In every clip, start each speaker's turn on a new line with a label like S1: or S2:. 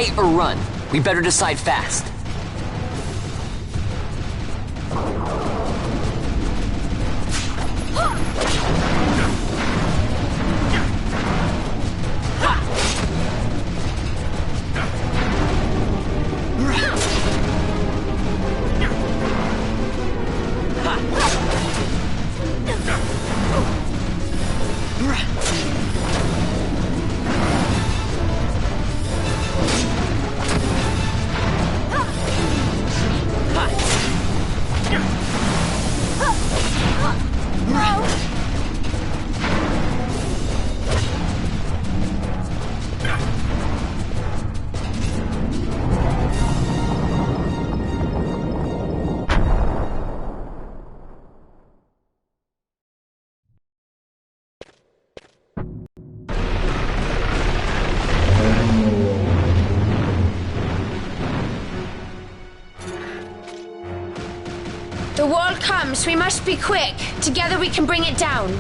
S1: Fight or run? We better decide fast.
S2: The wall comes, we must be quick. Together we can bring it down.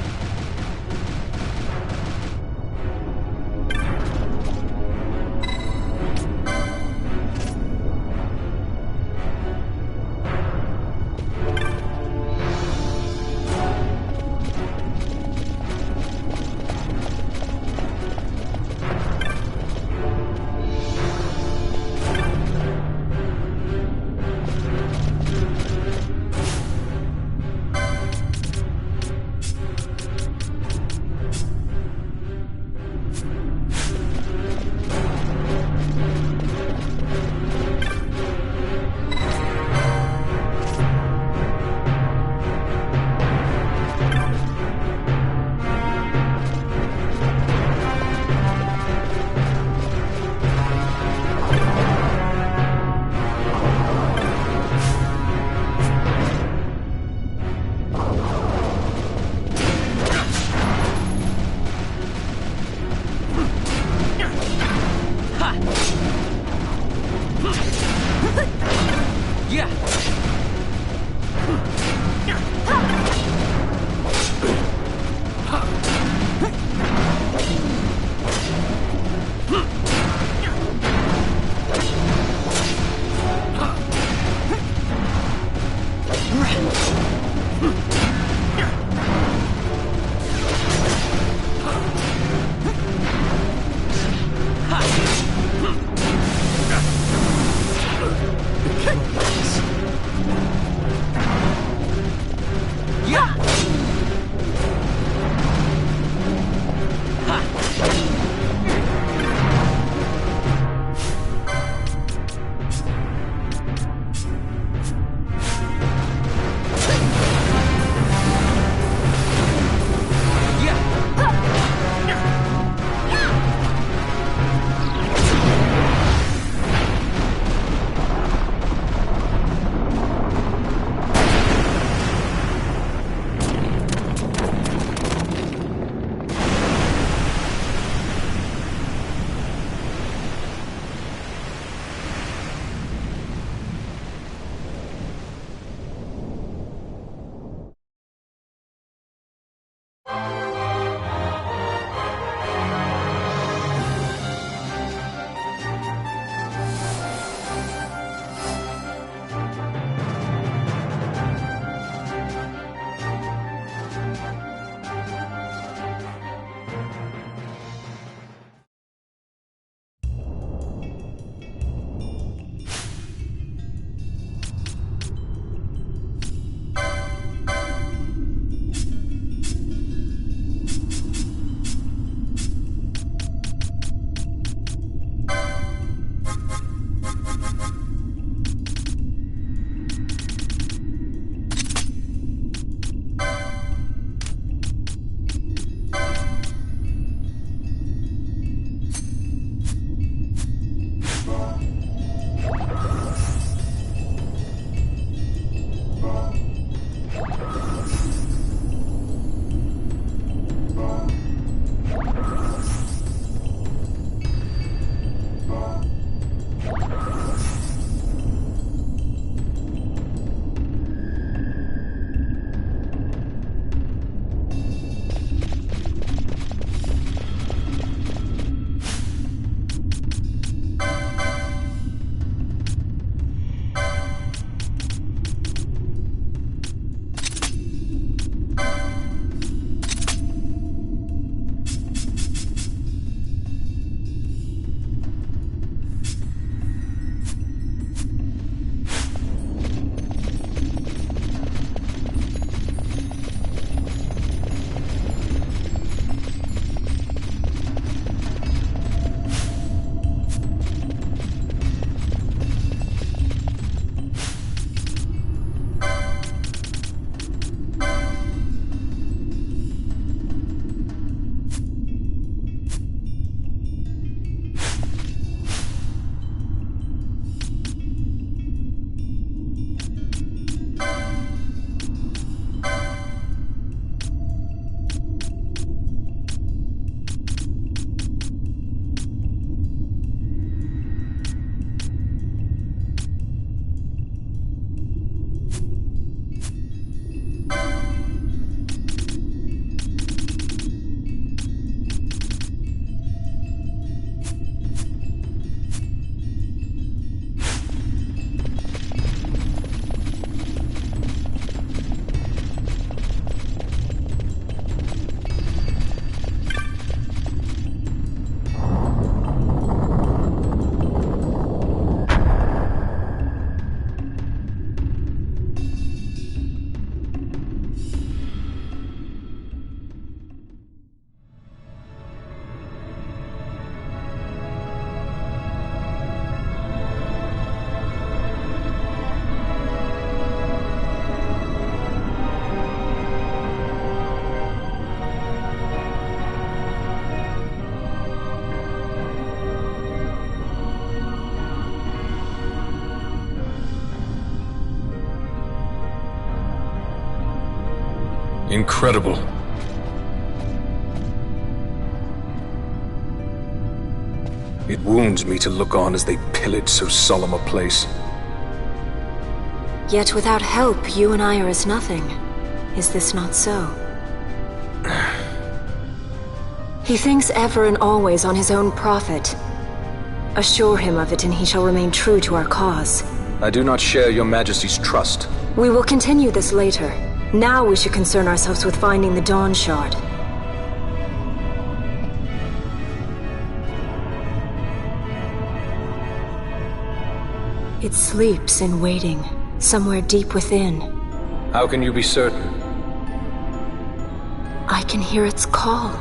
S3: Incredible. It wounds me to look on as they pillage so solemn a place.
S4: Yet without help, you and I are as nothing. Is this not so? He thinks ever and always on his own profit. Assure him of it and he shall remain true to our cause.
S3: I do not share your Majesty's trust.
S4: We will continue this later. Now we should concern ourselves with finding the Dawn Shard. It sleeps in waiting, somewhere deep within.
S3: How can you be certain?
S4: I can hear its call.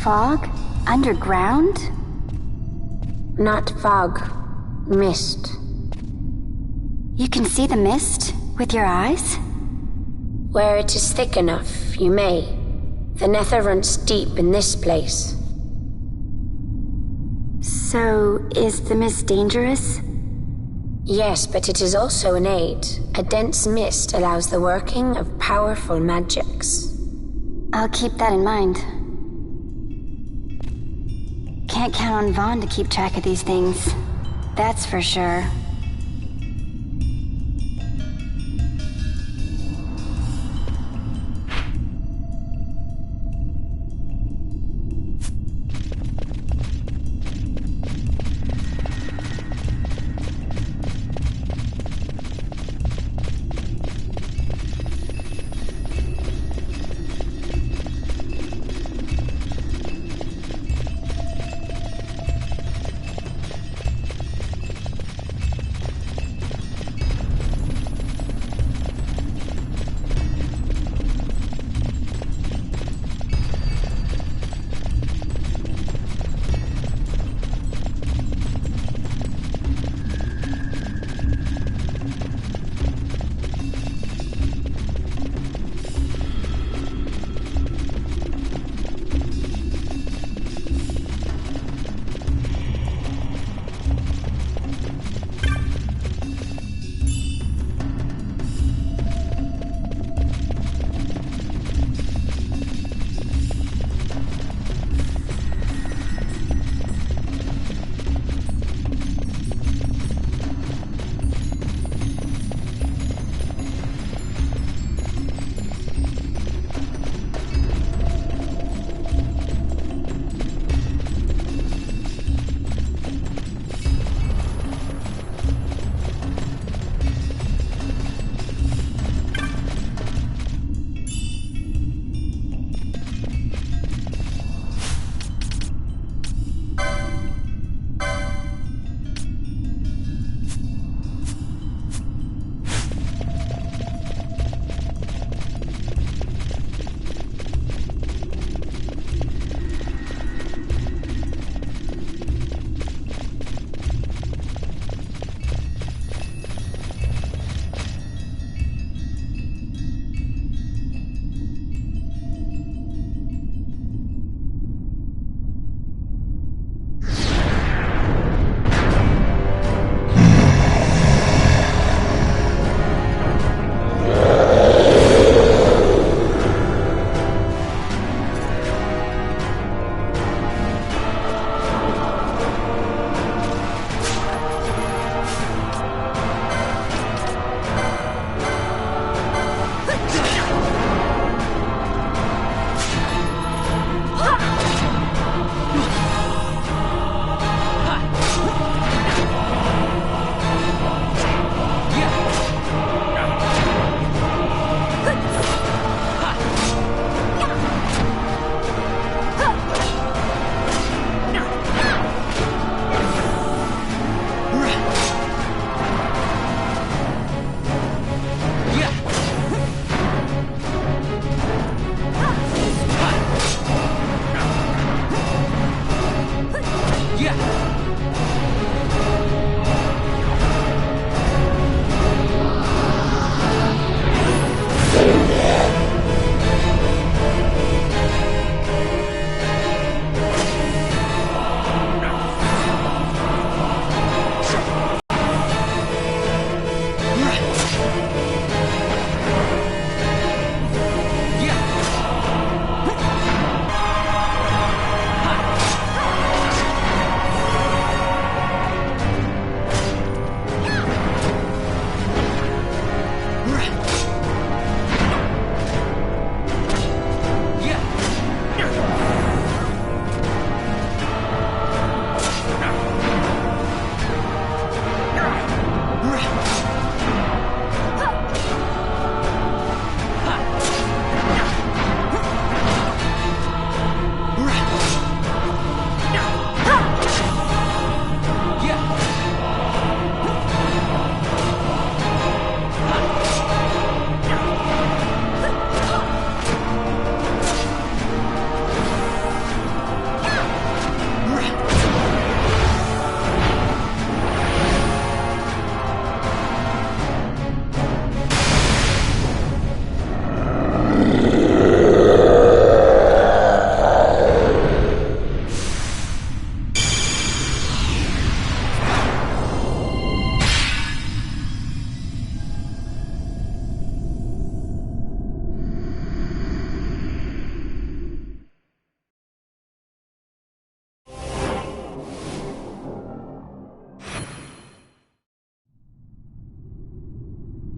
S5: Fog? Underground?
S2: Not fog. Mist.
S5: You can see the mist with your eyes?
S2: Where it is thick enough, you may. The nether runs deep in this place.
S5: So, is the mist dangerous?
S2: Yes, but it is also an aid. A dense mist allows the working of powerful magics.
S5: I'll keep that in mind. Can't count on Vaughn to keep track of these things. That's for sure.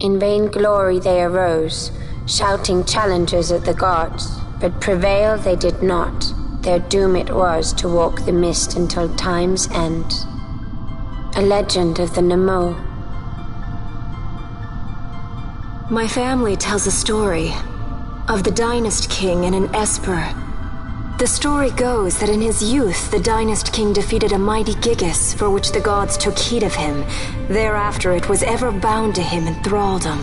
S2: In vainglory they arose, shouting challenges at the gods, but prevail they did not. Their doom it was to walk the mist until time's end. A legend of the Nemo.
S4: My family tells a story of the Dynast King and an Esper. The story goes that in his youth, the Dynast King defeated a mighty Gigas, for which the gods took heed of him. Thereafter it was ever bound to him in thraldom.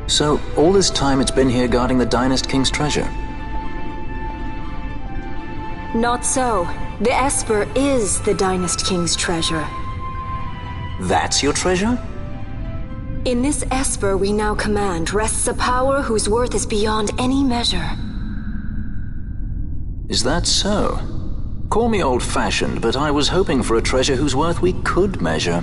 S6: So, all this time it's been here guarding the Dynast King's treasure?
S4: Not so. The Esper is the Dynast King's treasure.
S6: That's your treasure?
S4: In this Esper we now command rests a power whose worth is beyond any measure.
S6: Is that so? Call me old-fashioned, but I was hoping for a treasure whose worth we could measure.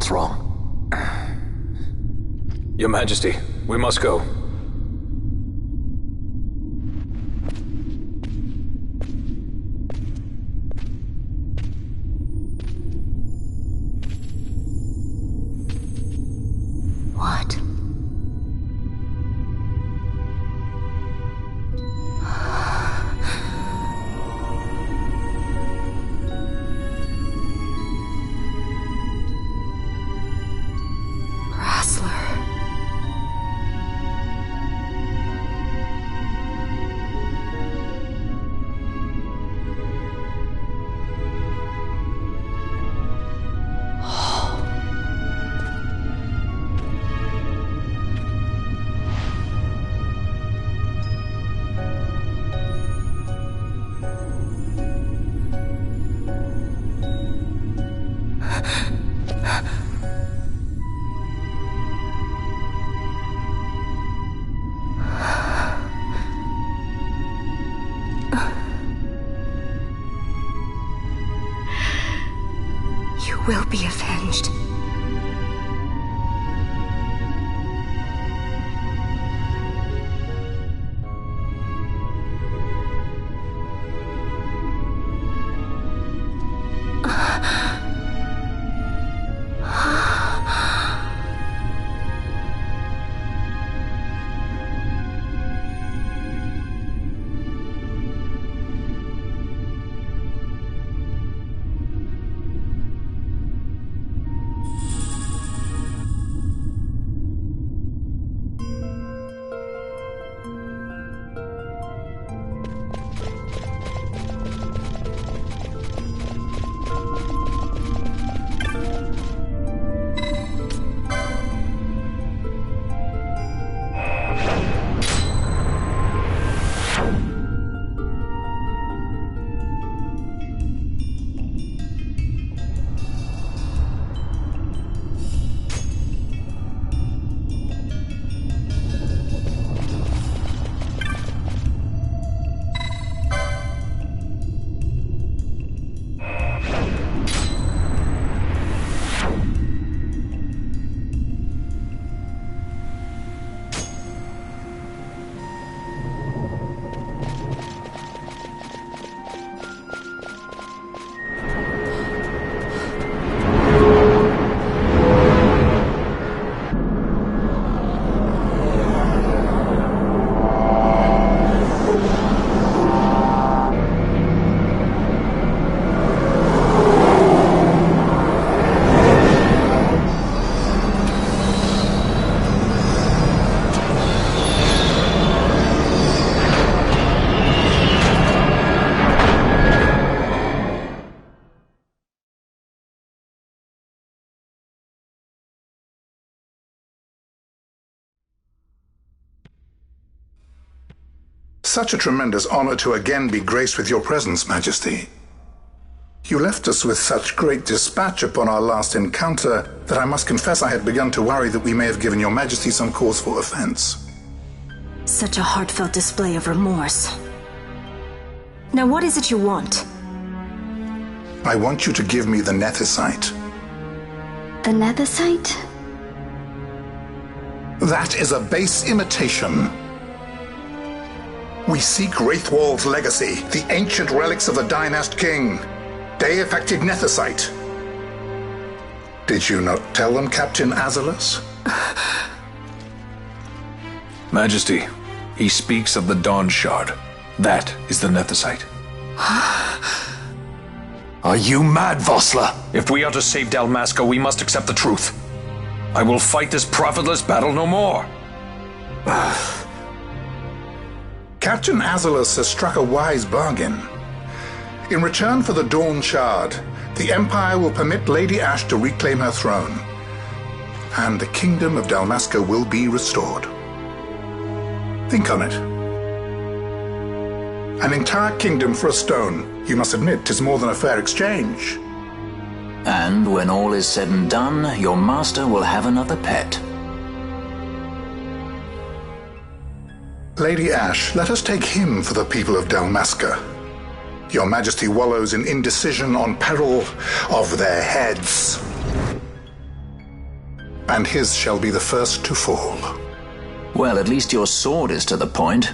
S6: what's wrong.
S3: Your Majesty, we must go.
S4: What? Will be avenged.
S7: Such a tremendous honor to again be graced with your presence, Majesty. You left us with such great dispatch upon our last encounter that I must confess I had begun to worry that we may have given your Majesty some cause for offense.
S4: Such a heartfelt display of remorse. Now what is it you want?
S7: I want you to give me the Nethicite.
S5: The Nethicite?
S7: That is a base imitation. We seek Wraithwall's legacy, the ancient relics of the Dynast King. Day-affected Nethicite. Did you not tell them, Captain Azalus?
S3: Majesty, he speaks of the Dawn Shard. That is the Nethicite. Are you mad, Vossler? If we are to save Dalmasca, we must accept the truth. I will fight this profitless battle no more.
S7: Captain Azalus has struck a wise bargain. In return for the Dawn Shard, the Empire will permit Lady Ash to reclaim her throne, and the Kingdom of Dalmasca will be restored. Think on it. An entire kingdom for a stone. You must admit 'tis more than a fair exchange.
S6: And when all is said and done, your master will have another pet.
S7: Lady Ash, let us take him for the people of Dalmasca. Your Majesty wallows in indecision on peril of their heads. and his shall be the first to fall.
S6: Well, at least your sword is to the point.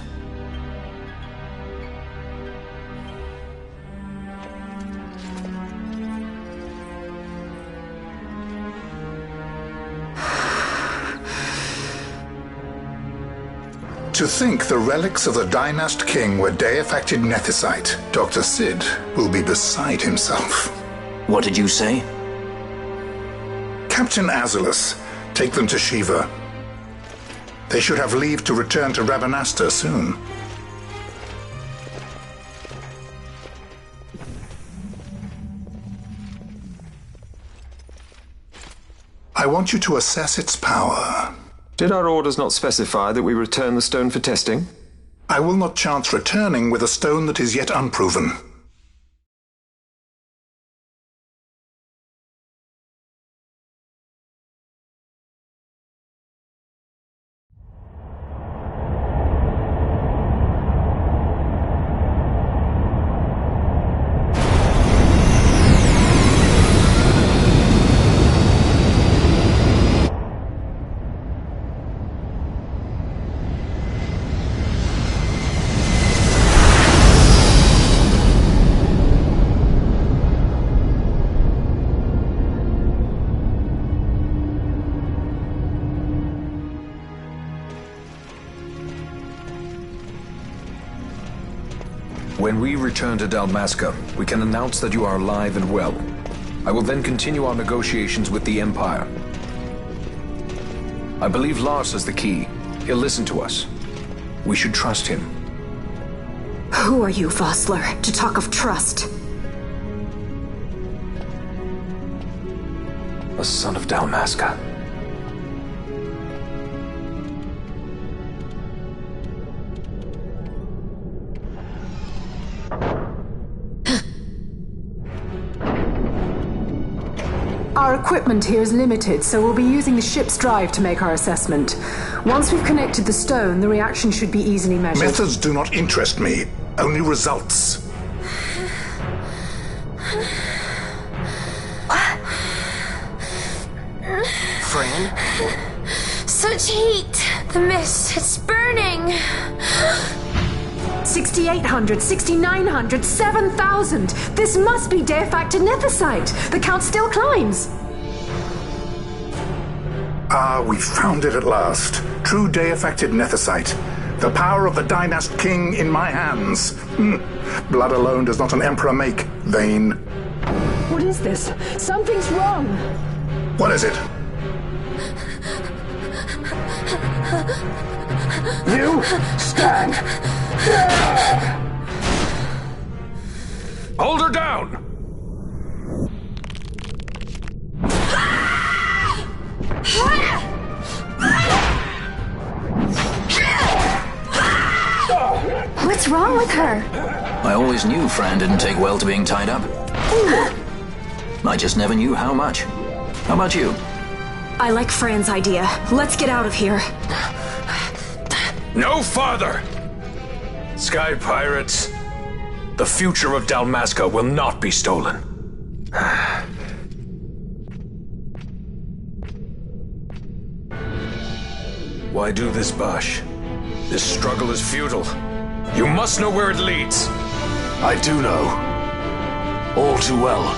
S7: To think the relics of the Dynast King were deified nethicite, Dr. Sid will be beside himself.
S6: What did you say?
S7: Captain Azulus, take them to Shiva. They should have leave to return to Rabanastre soon. I want you to assess its power.
S8: Did our orders not specify that we return the stone for testing?
S7: I will not chance returning with a stone that is yet unproven.
S3: When we return to Dalmasca, we can announce that you are alive and well. I will then continue our negotiations with the Empire. I believe Lars has the key. He'll listen to us. We should trust him.
S4: Who are you, Vossler, to talk of trust?
S3: A son of Dalmasca.
S9: Our equipment here is limited, so we'll be using the ship's drive to make our assessment. Once we've connected the stone, the reaction should be easily measured.
S7: Methods do not interest me, only results.
S2: Fran? Such heat! The mist, it's burning!
S9: 6,800, 6,900, 7,000! This must be deified nethicite! The count still climbs!
S7: Ah, we found it at last. True deified nethicite. The power of the Dynast King in my hands. Blood alone does not an emperor make, vain.
S9: What is this? Something's wrong!
S7: What is it? You stand!
S3: Hold her down!
S5: What's wrong with her?
S6: I always knew Fran didn't take well to being tied up. I just never knew how much. How about you?
S4: I like Fran's idea. Let's get out of here.
S3: No farther! Sky Pirates, the future of Dalmasca will not be stolen. Why do this, Bash? This struggle is futile. You must know where it leads.
S10: I do know. All too well.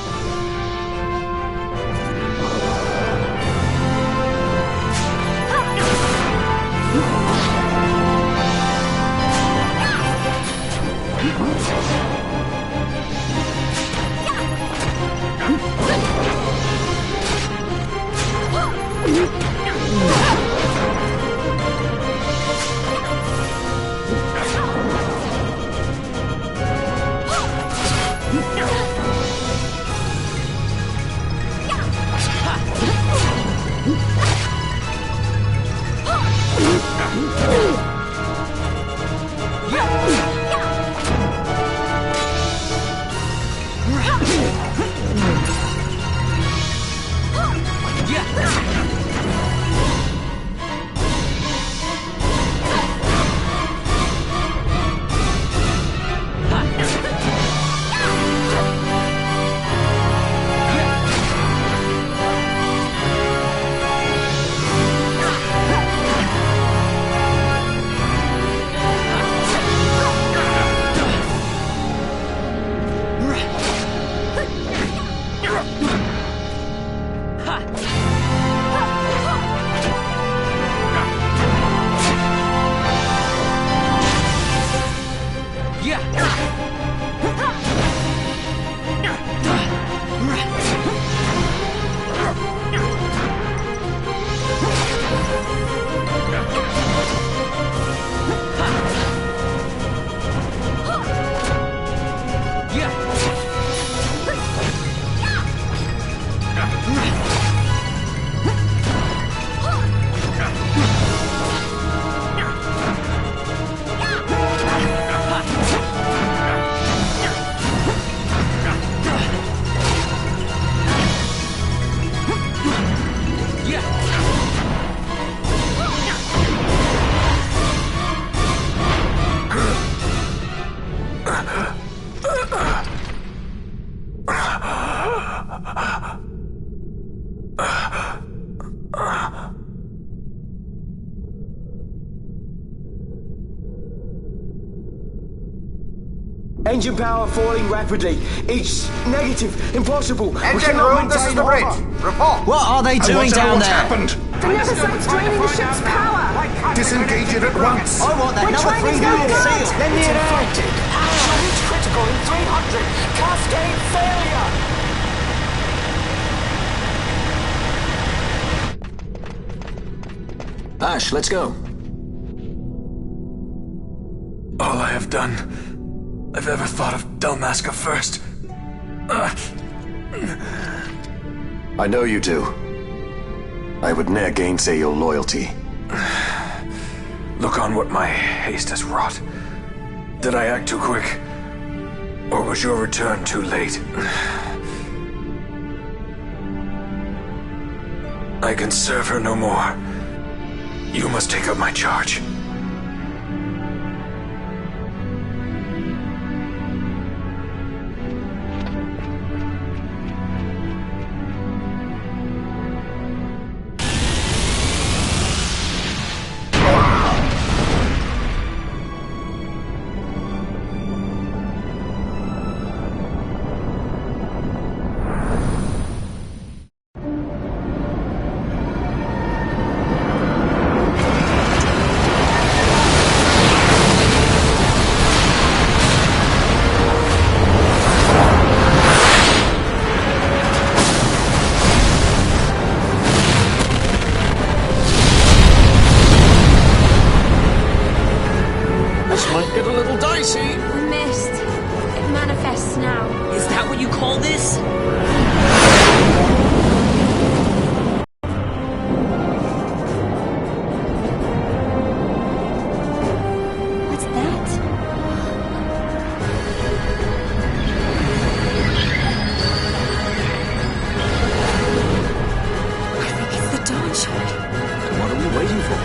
S11: Engine power falling rapidly. It's negative. Impossible.
S12: Engine room, this is the bridge. Report.
S1: What are they doing down
S7: what's
S1: there?
S7: happened?
S9: The Neversite's draining the ship's power!
S7: Disengage it at once.
S12: I want that number 3 unit seal.
S11: Lend me an hand.
S12: It's critical in 300. Cascade failure.
S6: Ash, let's go.
S3: All I have done, I've ever thought of Dalmasca first.
S10: I know you do. I would ne'er gainsay your loyalty.
S3: Look on what my haste has wrought. Did I act too quick? Or was your return too late? I can serve her no more. You must take up my charge.
S11: Get a little dicey.
S2: The mist. It manifests now.
S1: Is that what you call this?
S5: What's that?
S4: I think it's the dawn shard.
S6: What are we waiting for?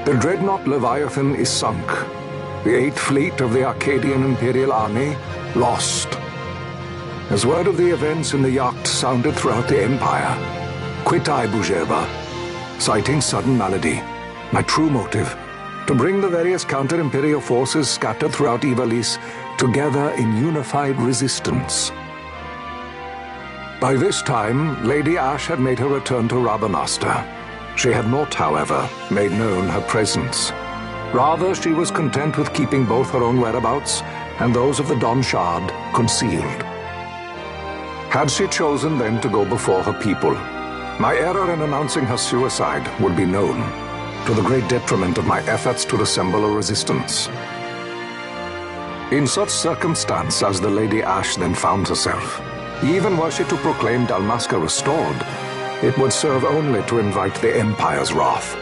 S13: The dreadnought Leviathan is sunk. The 8th fleet of the Arcadian Imperial Army lost. As word of the events in the yacht sounded throughout the Empire, quit I Bujeba, citing sudden malady. My true motive, to bring the various counter-imperial forces scattered throughout Ivalice together in unified resistance. By this time, Lady Ash had made her return to Rabanastre. She had not, however, made known her presence. Rather, she was content with keeping both her own whereabouts and those of the Dawn Shard concealed. Had she chosen then to go before her people, my error in announcing her suicide would be known, to the great detriment of my efforts to assemble a resistance. In such circumstance as the Lady Ash then found herself, even were she to proclaim Dalmasca restored, it would serve only to invite the Empire's wrath.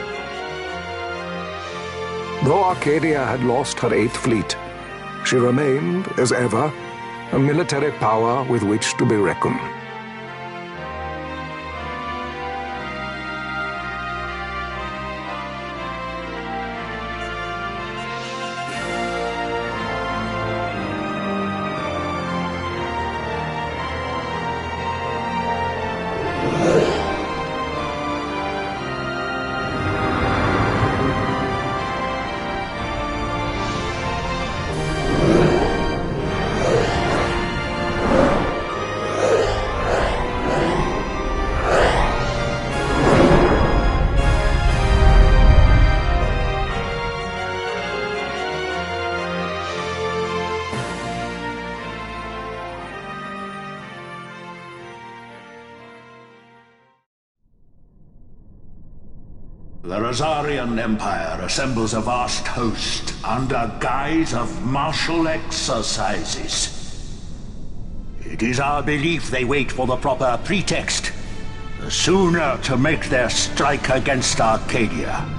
S13: Though Arcadia had lost her 8th fleet, she remained, as ever, a military power with which to be reckoned.
S14: The Rosarian Empire assembles a vast host under guise of martial exercises. It is our belief they wait for the proper pretext, the sooner to make their strike against Arcadia.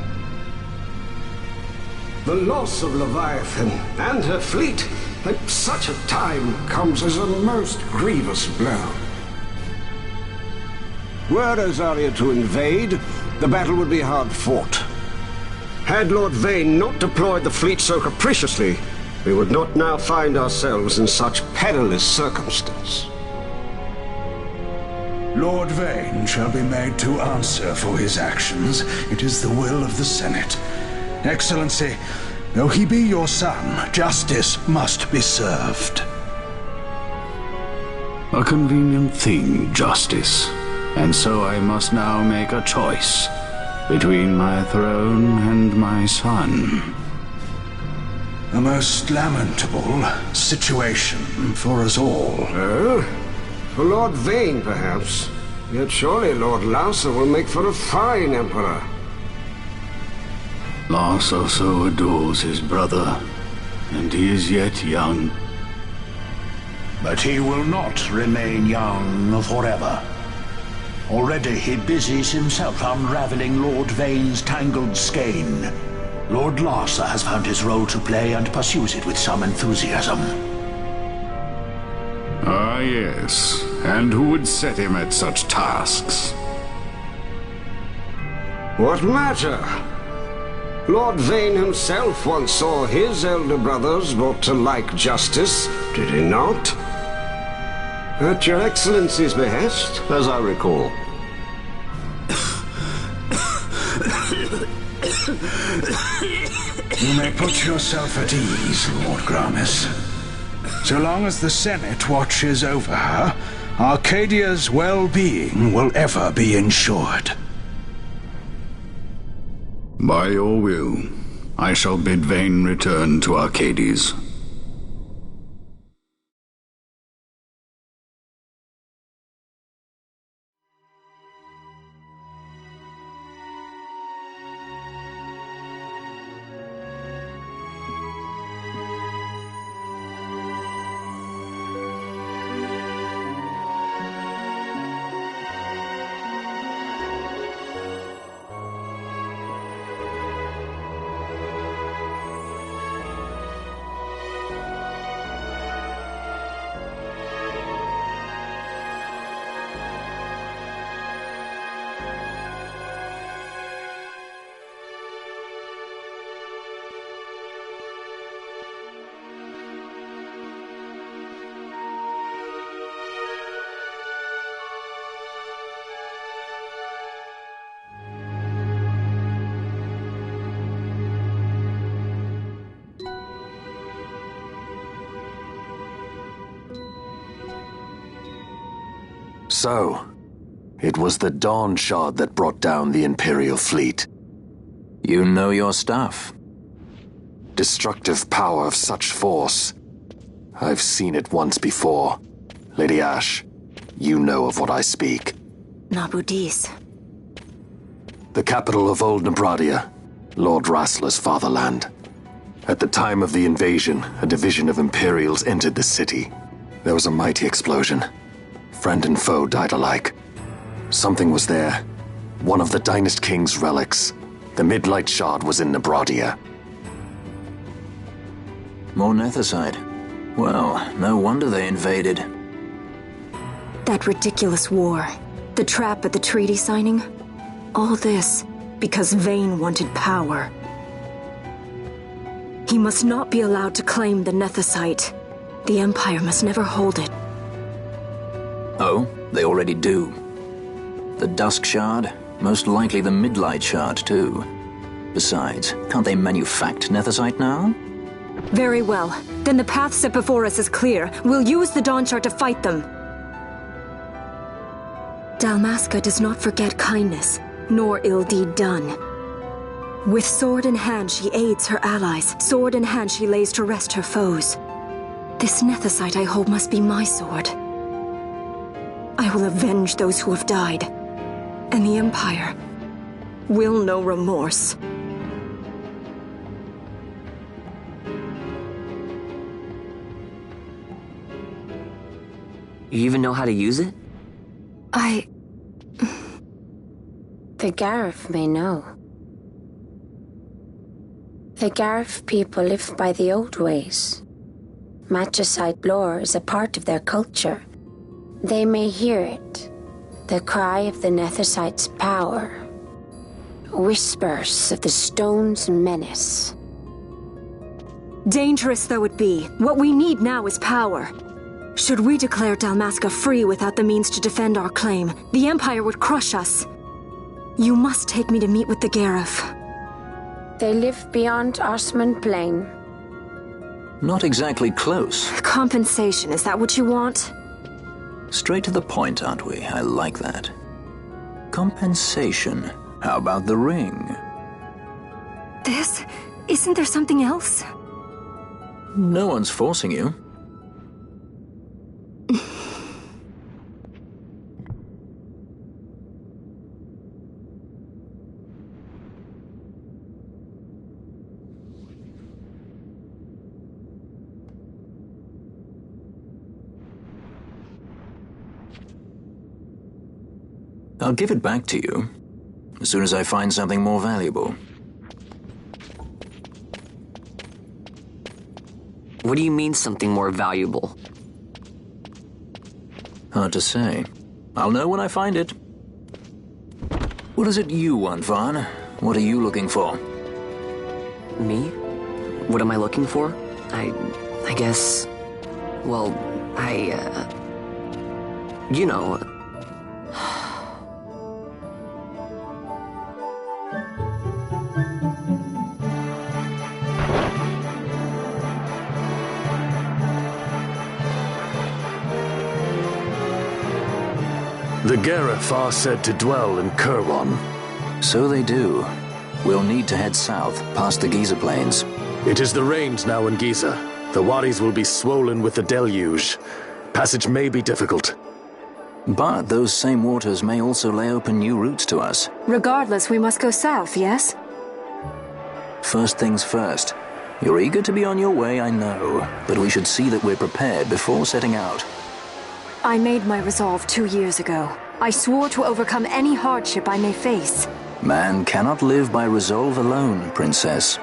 S15: The loss of Leviathan and her fleet at such a time comes as a most grievous blow. Were Rosaria to invade, the battle would be hard fought. Had Lord Vayne not deployed the fleet so capriciously, we would not now find ourselves in such perilous circumstance.
S16: Lord Vayne shall be made to answer for his actions. It is the will of the Senate. Excellency, though he be your son, justice must be served.
S17: A convenient thing, justice. And so I must now make a choice between my throne and my son.
S16: A most lamentable situation for us all.
S15: Oh? For Lord Vayne, perhaps. Yet surely Lord Larsa will make for a fine emperor.
S17: Larsa so adores his brother, and he is yet young.
S14: But he will not remain young forever. Already he busies himself unraveling Lord Vayne's tangled skein. Lord Larsa has found his role to play and pursues it with some enthusiasm.
S17: Ah, yes. And who would set him at such tasks?
S15: What matter? Lord Vayne himself once saw his elder brothers brought to like justice, did he not? At your Excellency's behest, as I recall.
S16: You may put yourself at ease, Lord Gramis. So long as the Senate watches over her, Arcadia's well-being will ever be ensured.
S17: By your will, I shall bid Vayne return to Arcades.
S10: So, it was the Dawn Shard that brought down the Imperial fleet.
S6: You know your stuff.
S10: Destructive power of such force. I've seen it once before. Lady Ash, you know of what I speak.
S4: Nabudis.
S10: The capital of Old Nebradia, Lord Rassler's fatherland. At the time of the invasion, a division of Imperials entered the city. There was a mighty explosion. Friend and foe died alike. Something was there. One of the Dynast King's relics. The Midlight Shard was in Nebradia.
S6: More Nethicite. Well, no wonder they invaded.
S4: That ridiculous war. The trap at the treaty signing. All this because Vayne wanted power. He must not be allowed to claim the Nethicite. The Empire must never hold it.
S6: Oh, they already do. The Dusk Shard, most likely the Midlight Shard too. Besides, can't they manufacture Nethicite now?
S4: Very well. Then the path set before us is clear. We'll use the Dawn Shard to fight them. Dalmasca does not forget kindness, nor ill deed done. With sword in hand, she aids her allies. Sword in hand, she lays to rest her foes. This Nethicite I hold must be my sword. I will avenge those who have died. And the Empire will know remorse.
S1: You even know how to use it?
S2: The Garif may know. The Garif people live by the old ways. Matricide lore is a part of their culture. They may hear it, the cry of the Nethersight's power. Whispers of the stone's menace.
S4: Dangerous though it be, what we need now is power. Should we declare Dalmasca free without the means to defend our claim, the Empire would crush us. You must take me to meet with the Garif.
S2: They live beyond Osman Plain.
S6: Not exactly close.
S4: Compensation, is that what you want?
S6: Straight to the point, aren't we? I like that. Compensation. How about the ring?
S4: This? Isn't there something else?
S6: No one's forcing you. I'll give it back to you as soon as I find something more valuable.
S1: What do you mean something more valuable?
S6: Hard to say. I'll know when I find it. What is it you want, Vaughn? What are you looking for?
S1: Me? What am I looking for? I guess... Well, you know...
S10: The Garif are said to dwell in Kirwan.
S6: So they do. We'll need to head south, past the Giza Plains.
S10: It is the rains now in Giza. The wadis will be swollen with the deluge. Passage may be difficult.
S6: But those same waters may also lay open new routes to us.
S4: Regardless, we must go south, yes?
S6: First things first. You're eager to be on your way, I know. But we should see that we're prepared before setting out.
S4: I made my resolve 2 years ago. I swore to overcome any hardship I may face.
S6: Man cannot live by resolve alone, Princess.